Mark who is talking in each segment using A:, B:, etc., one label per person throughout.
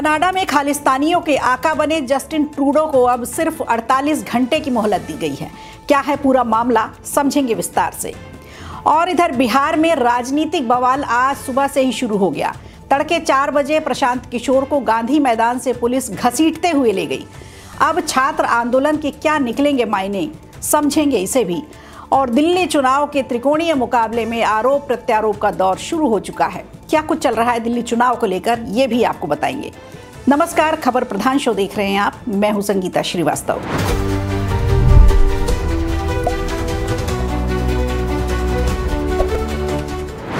A: Canada में खालिस्तानियों के आका बने जस्टिन ट्रूडो को अब सिर्फ 48 घंटे की मोहलत दी गई है। क्या है पूरा मामला, समझेंगे विस्तार से। और इधर बिहार में राजनीतिक बवाल आज सुबह से ही शुरू हो गया। तड़के 4 बजे प्रशांत किशोर को गांधी मैदान से पुलिस घसीटते हुए ले गई। अब छात्र आंदोलन के क्या निकलेंगे मायने, समझेंगे इसे भी। और दिल्ली चुनाव के त्रिकोणीय मुकाबले में आरोप प्रत्यारोप का दौर शुरू हो चुका है। क्या कुछ चल रहा है दिल्ली चुनाव को लेकर, ये भी आपको बताएंगे। नमस्कार, खबर प्रधान शो देख रहे हैं आप। मैं हूं संगीता श्रीवास्तव।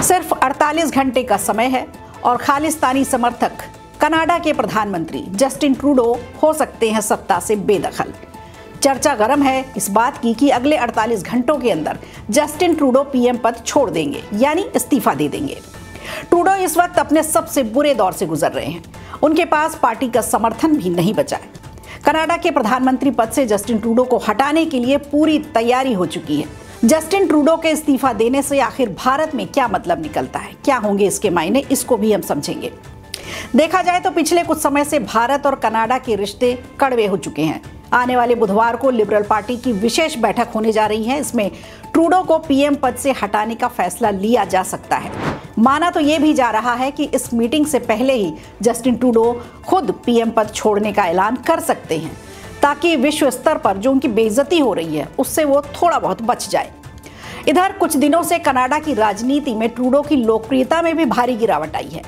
A: सिर्फ 48 घंटे का समय है और खालिस्तानी समर्थक कनाडा के प्रधानमंत्री जस्टिन ट्रूडो हो सकते हैं सत्ता से बेदखल। चर्चा गर्म है इस बात की कि अगले 48 घंटों के अंदर जस्टिन ट्रूडो पीएम पद छोड़ देंगे, यानी इस्तीफा दे देंगे। ट्रूडो इस वक्त अपने सबसे बुरे दौर से गुजर रहे हैं। उनके पास पार्टी का समर्थन भी नहीं बचा है। कनाडा के प्रधानमंत्री पद से जस्टिन ट्रूडो को हटाने के लिए पूरी तैयारी हो चुकी है। जस्टिन ट्रूडो के इस्तीफा देने से आखिर भारत में क्या मतलब निकलता है, क्या होंगे इसके मायने, इसको भी हम समझेंगे। देखा जाए तो पिछले कुछ समय से भारत और कनाडा के रिश्ते कड़वे हो चुके हैं। आने वाले बुधवार को लिबरल पार्टी की विशेष बैठक होने जा रही है। इसमें ट्रूडो को पीएम पद से हटाने का फैसला लिया जा सकता है। माना तो ये भी जा रहा है कि इस मीटिंग से पहले ही जस्टिन ट्रूडो खुद पीएम पद छोड़ने का ऐलान कर सकते हैं, ताकि विश्व स्तर पर जो उनकी बेइज्जती हो रही है उससे वो थोड़ा बहुत बच जाए। इधर कुछ दिनों से कनाडा की राजनीति में ट्रूडो की लोकप्रियता में भी भारी गिरावट आई है।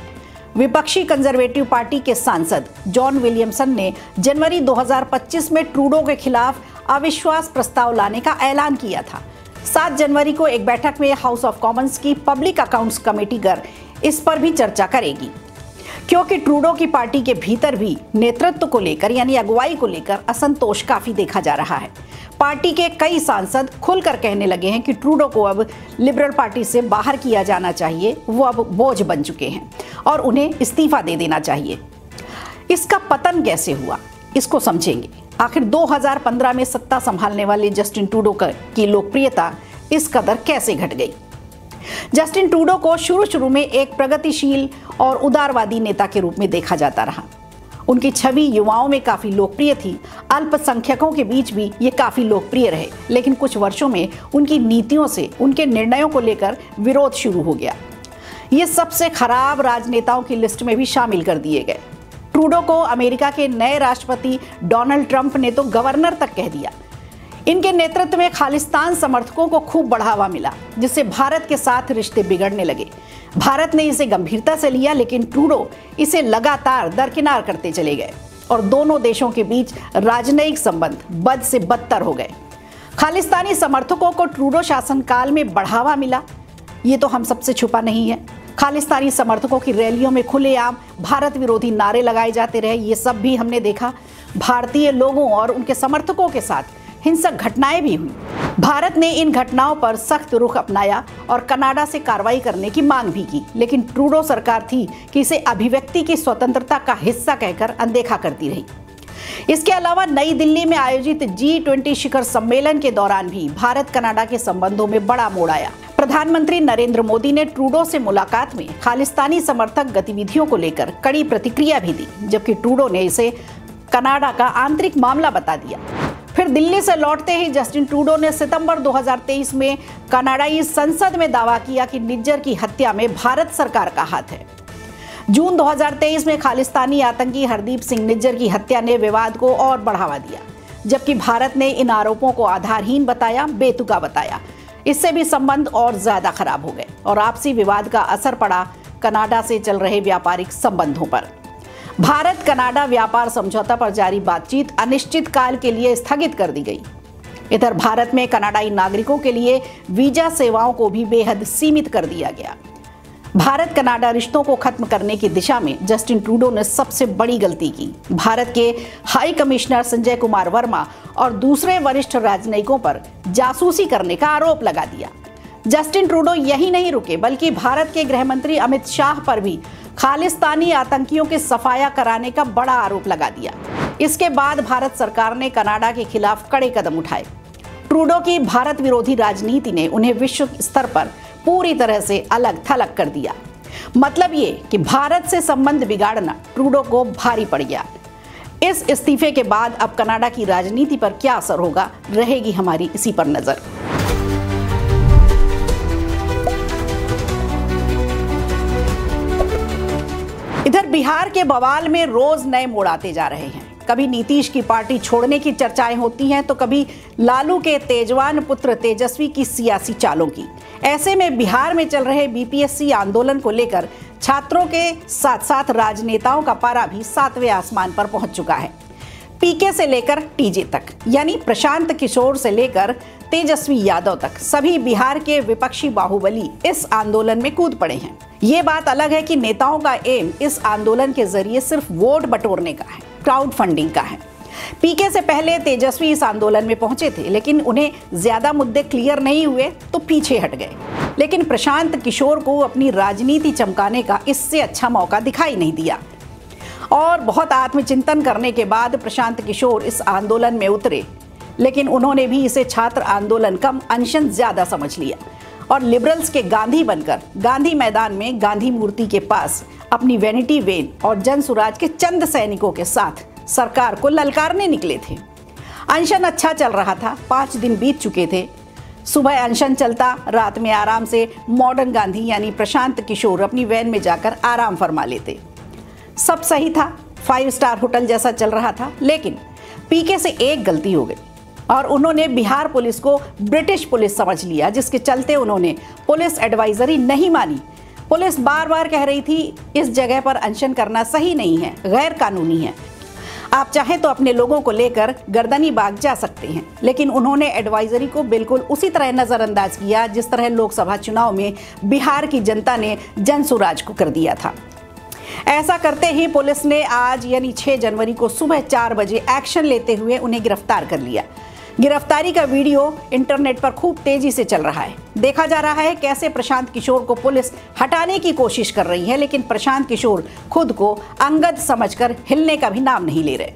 A: विपक्षी कंजर्वेटिव पार्टी के सांसद जॉन विलियमसन ने जनवरी 2025 में ट्रूडो के खिलाफ अविश्वास प्रस्ताव लाने का ऐलान किया था। 7 जनवरी को एक बैठक में हाउस ऑफ कॉमन्स की पब्लिक अकाउंट्स कमेटी इस पर भी चर्चा करेगी, क्योंकि ट्रूडो की पार्टी के भीतर भी नेतृत्व को लेकर यानी अगुवाई को लेकर असंतोष काफी देखा जा रहा है। पार्टी के कई सांसद खुलकर कहने लगे हैं कि ट्रूडो को अब लिबरल पार्टी से बाहर किया जाना चाहिए, वो अब बोझ बन चुके हैं और उन्हें इस्तीफा दे देना चाहिए। इसका पतन कैसे हुआ, इसको समझेंगे। आखिर 2015 में सत्ता संभालने वाले जस्टिन ट्रूडो की लोकप्रियता इस कदर कैसे घट गई। जस्टिन ट्रूडो को शुरू में एक प्रगतिशील और उदारवादी नेता के रूप में देखा जाता रहा। उनकी छवि युवाओं में काफी लोकप्रिय थी। अल्पसंख्यकों के बीच भी ये काफी लोकप्रिय रहे, लेकिन कुछ वर्षों में उनकी नीतियों से, उनके निर्णयों को लेकर विरोध शुरू हो गया। ये सबसे खराब राजनेताओं की लिस्ट में भी शामिल कर दिए गए। ट्रूडो को अमेरिका के नए राष्ट्रपति डोनाल्ड ट्रंप ने तो गवर्नर तक कह दिया। इनके नेतृत्व में खालिस्तान समर्थकों को खूब बढ़ावा मिला, जिससे भारत के साथ रिश्ते बिगड़ने लगे। भारत ने इसे गंभीरता से लिया, लेकिन ट्रूडो इसे लगातार दरकिनार करते चले गए और दोनों देशों के बीच राजनयिक संबंध बद से बदतर हो गए। खालिस्तानी समर्थकों को ट्रूडो शासनकाल में बढ़ावा मिला, ये तो हम सबसे छुपा नहीं है। खालिस्तानी समर्थकों की रैलियों में खुलेआम भारत विरोधी नारे लगाए जाते रहे, ये सब भी हमने देखा। भारतीय लोगों और उनके समर्थकों के साथ हिंसक घटनाएं भी हुई। भारत ने इन घटनाओं पर सख्त रुख अपनाया और कनाडा से कार्रवाई करने की मांग भी की, लेकिन ट्रूडो सरकार थी कि इसे अभिव्यक्ति की स्वतंत्रता का हिस्सा कहकर अनदेखा करती रही। इसके अलावा नई दिल्ली में आयोजित G20 शिखर सम्मेलन के दौरान भी भारत कनाडा के संबंधों में बड़ा मोड़ आया। प्रधानमंत्री नरेंद्र मोदी ने ट्रूडो से मुलाकात में खालिस्तानी समर्थक गतिविधियों को लेकर कड़ी प्रतिक्रिया भी दी, जबकि ट्रूडो ने इसे कनाडा का आंतरिक मामला बता दिया। फिर दिल्ली से लौटते ही जस्टिन ट्रूडो ने सितंबर 2023 में कनाडाई संसद में दावा किया कि निज्जर की हत्या में भारत सरकार का हाथ है। जून 2023 में खालिस्तानी आतंकी हरदीप सिंह निज्जर की हत्या ने विवाद को और बढ़ावा दिया, जबकि भारत ने इन आरोपों को आधारहीन बताया, बेतुका बताया। इससे भी संबंध और ज्यादा खराब हो गए और आपसी विवाद का असर पड़ा कनाडा से चल रहे व्यापारिक संबंधों पर। भारत कनाडा व्यापार समझौता पर जारी बातचीत अनिश्चित काल के लिए स्थगित कर दी गई। इधर भारत में कनाडाई नागरिकों के लिए वीजा सेवाओं को भी बेहद सीमित कर दिया गया। भारत कनाडा रिश्तों को खत्म करने की दिशा में जस्टिन ट्रूडो ने सबसे बड़ी गलती की। भारत के हाई कमिश्नर संजय कुमार वर्मा और दूसरे वरिष्ठ राजनयिकों पर जासूसी करने का आरोप लगा दिया। जस्टिन ट्रूडो यही नहीं रुके, बल्कि भारत के गृह मंत्री अमित शाह पर भी खालिस्तानी आतंकियों के सफाया कराने का बड़ा आरोप लगा दिया। इसके बाद भारत सरकार ने कनाडा के खिलाफ कड़े कदम उठाए। ट्रूडो की भारत विरोधी राजनीति ने उन्हें विश्व स्तर पर पूरी तरह से अलग थलग कर दिया। मतलब ये कि भारत से संबंध बिगाड़ना ट्रूडो को भारी पड़ गया। इस इस्तीफे के बाद अब कनाडा की राजनीति पर क्या असर होगा, रहेगी हमारी इसी पर नजर। इधर बिहार के बवाल में रोज नए मोड़ आते जा रहे हैं। कभी नीतीश की पार्टी छोड़ने की चर्चाएं होती हैं तो कभी लालू के तेजवान पुत्र तेजस्वी की सियासी चालों की। ऐसे में बिहार में चल रहे बीपीएससी आंदोलन को लेकर छात्रों के साथ साथ राजनेताओं का पारा भी 7वें आसमान पर पहुंच चुका है। पीके से लेकर टीजे तक, यानी प्रशांत किशोर से लेकर तेजस्वी यादव तक, सभी बिहार के विपक्षी बाहुबली इस आंदोलन में कूद पड़े हैं। ये बात अलग है कि नेताओं का एम इस आंदोलन के जरिए सिर्फ वोट बटोरने का है, क्राउड फंडिंग का है। पीके से पहले तेजस्वी इस आंदोलन में पहुंचे थे, लेकिन उन्हें ज्यादा मुद्दे क्लियर नहीं हुए तो पीछे हट गए। लेकिन प्रशांत किशोर को अपनी राजनीति चमकाने का इससे अच्छा मौका दिखाई नहीं दिया और बहुत आत्मचिंतन करने के बाद प्रशांत किशोर इस आंदोलन में उतरे। लेकिन उन्होंने भी इसे छात्र आंदोलन कम अनशन ज्यादा समझ लिया और लिबरल्स के गांधी बनकर गांधी मैदान में गांधी मूर्ति के पास अपनी वैनिटी वैन और जन सुराज के चंद सैनिकों के साथ सरकार को ललकारने निकले थे। अनशन अच्छा चल रहा था, 5 दिन बीत चुके थे। सुबह अनशन चलता, रात में आराम से मॉडर्न गांधी यानी प्रशांत किशोर अपनी वैन में जाकर आराम फरमा लेते। सब सही था, 5 स्टार होटल जैसा चल रहा था। लेकिन पीके से एक गलती हो गई और उन्होंने बिहार पुलिस को ब्रिटिश पुलिस समझ लिया, जिसके चलते उन्होंने पुलिस एडवाइजरी नहीं मानी। पुलिस बार बार कह रही थी इस जगह पर अनशन करना सही नहीं है, गैर कानूनी है, आप चाहें तो अपने लोगों को लेकर गर्दनी बाग जा सकते हैं। लेकिन उन्होंने एडवाइजरी को बिल्कुल उसी तरह नजरअंदाज किया जिस तरह लोकसभा चुनाव में बिहार की जनता ने जनसुराज को कर दिया था। ऐसा करते ही पुलिस ने आज यानी 6 जनवरी को सुबह 4 बजे एक्शन लेते हुए उन्हें गिरफ्तार कर लिया। गिरफ्तारी का वीडियो इंटरनेट पर खूब तेजी से चल रहा है। देखा जा रहा है कैसे प्रशांत किशोर को पुलिस हटाने की कोशिश कर रही है, लेकिन प्रशांत किशोर खुद को अंगद समझकर हिलने का भी नाम नहीं ले रहे।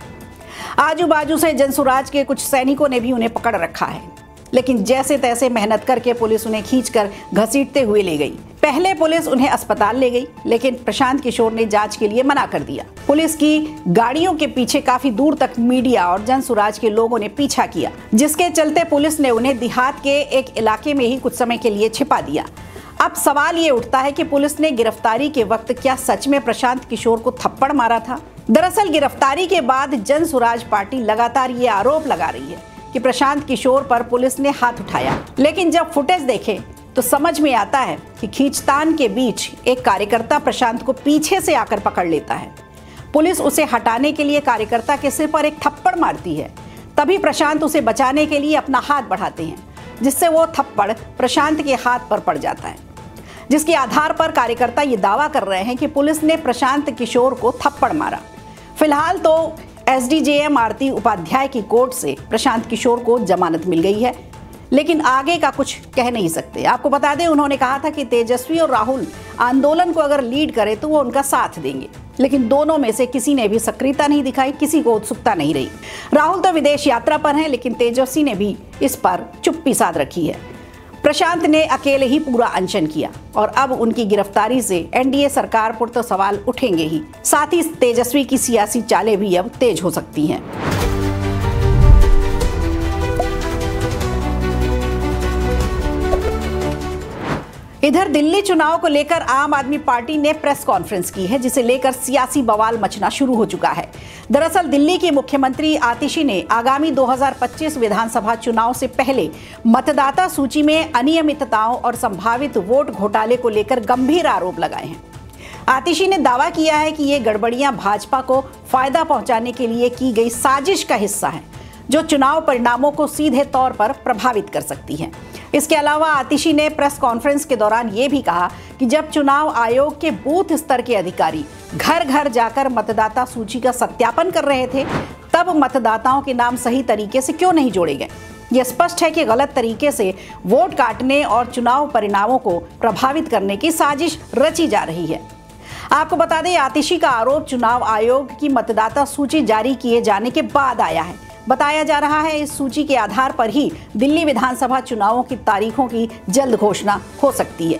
A: आजू बाजू से जनसुराज के कुछ सैनिकों ने भी उन्हें पकड़ रखा है, लेकिन जैसे तैसे मेहनत करके पुलिस उन्हें खींचकर घसीटते हुए ले गई। पहले पुलिस उन्हें अस्पताल ले गई, लेकिन प्रशांत किशोर ने जांच के लिए मना कर दिया। पुलिस की गाड़ियों के पीछे काफी दूर तक मीडिया और जनसुराज के लोगों ने पीछा किया, जिसके चलते पुलिस ने उन्हें देहात के एक इलाके में ही कुछ समय के लिए छिपा दिया। अब सवाल ये उठता है कि पुलिस ने गिरफ्तारी के वक्त क्या सच में प्रशांत किशोर को थप्पड़ मारा था? दरअसल गिरफ्तारी के बाद जनसुराज पार्टी लगातार ये आरोप लगा रही है कि प्रशांत किशोर पर पुलिस ने हाथ उठाया। लेकिन जब फुटेज देखें तो समझ में आता है कि खींचतान के बीच एक कार्यकर्ता प्रशांत को पीछे से आकर पकड़ लेता है। पुलिस उसे हटाने के लिए कार्यकर्ता के सिर पर एक थप्पड़ मारती है। तभी प्रशांत उसे बचाने के लिए अपना हाथ बढ़ाते हैं, जिससे वो थप्पड़ प्रशांत के हाथ पर पड़ जाता है, जिसके आधार पर कार्यकर्ता ये दावा कर रहे हैं कि पुलिस ने प्रशांत किशोर को थप्पड़ मारा। फिलहाल तो एसडीजेएम आरती उपाध्याय की कोर्ट से प्रशांत किशोर को जमानत मिल गई है, लेकिन आगे का कुछ कह नहीं सकते। आपको बता दें, उन्होंने कहा था कि तेजस्वी और राहुल आंदोलन को अगर लीड करे तो वो उनका साथ देंगे, लेकिन दोनों में से किसी ने भी सक्रियता नहीं दिखाई, किसी को उत्सुकता नहीं रही। राहुल तो विदेश यात्रा पर हैं, लेकिन तेजस्वी ने भी इस पर चुप्पी साध रखी है। प्रशांत ने अकेले ही पूरा अनशन किया और अब उनकी गिरफ्तारी से एनडीए सरकार पर तो सवाल उठेंगे ही, साथ ही तेजस्वी की सियासी चालें भी अब तेज हो सकती हैं। इधर दिल्ली चुनाव को लेकर आम आदमी पार्टी ने प्रेस कॉन्फ्रेंस की है, जिसे लेकर सियासी बवाल मचना शुरू हो चुका है। दरअसल दिल्ली की मुख्यमंत्री आतिशी ने आगामी 2025 विधानसभा चुनाव से पहले मतदाता सूची में अनियमितताओं और संभावित वोट घोटाले को लेकर गंभीर आरोप लगाए हैं। आतिशी ने दावा किया है कि ये गड़बड़ियां भाजपा को फायदा पहुंचाने के लिए की गई साजिश का हिस्सा है, जो चुनाव परिणामों को सीधे तौर पर प्रभावित कर सकती है। इसके अलावा आतिशी ने प्रेस कॉन्फ्रेंस के दौरान ये भी कहा कि जब चुनाव आयोग के बूथ स्तर के अधिकारी घर घर जाकर मतदाता सूची का सत्यापन कर रहे थे, तब मतदाताओं के नाम सही तरीके से क्यों नहीं जोड़े गए? यह स्पष्ट है कि गलत तरीके से वोट काटने और चुनाव परिणामों को प्रभावित करने की साजिश रची जा रही है। आपको बता दें, आतिशी का आरोप चुनाव आयोग की मतदाता सूची जारी किए जाने के बाद आया है। बताया जा रहा है इस सूची के आधार पर ही दिल्ली विधानसभा चुनावों की तारीखों की जल्द घोषणा हो सकती है।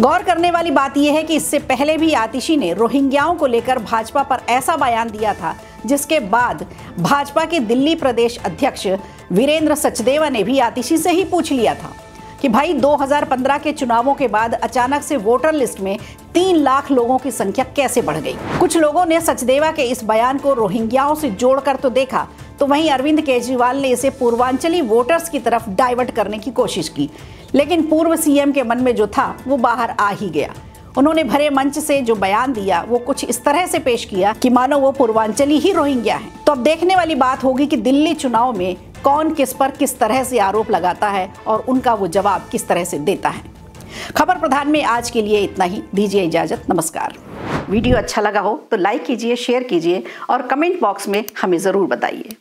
A: गौर करने वाली बात यह है कि इससे पहले भी आतिशी ने रोहिंग्याओं को लेकर भाजपा पर ऐसा बयान दिया था, जिसके बाद भाजपा के दिल्ली प्रदेश अध्यक्ष वीरेंद्र सचदेवा ने भी आतिशी से ही पूछ लिया था कि भाई 2015 के चुनावों के बाद अचानक से वोटर लिस्ट में 3 लाख लोगों की संख्या कैसे बढ़ गई। कुछ लोगों ने सचदेवा के इस बयान को रोहिंग्याओं से जोड़कर तो देखा, तो वहीं अरविंद केजरीवाल ने इसे पूर्वांचली वोटर्स की तरफ डाइवर्ट करने की कोशिश की, लेकिन पूर्व सीएम के मन में जो था वो बाहर आ ही गया। उन्होंने भरे मंच से जो बयान दिया वो कुछ इस तरह से पेश किया कि मानो वो पूर्वांचली ही रोहिंग्या है। तो अब देखने वाली बात होगी कि दिल्ली चुनाव में कौन किस पर किस तरह से आरोप लगाता है और उनका वो जवाब किस तरह से देता है। खबर प्रधान में आज के लिए इतना ही। दीजिए इजाजत, नमस्कार। वीडियो अच्छा लगा हो तो लाइक कीजिए, शेयर कीजिए और कमेंट बॉक्स में हमें जरूर बताइए।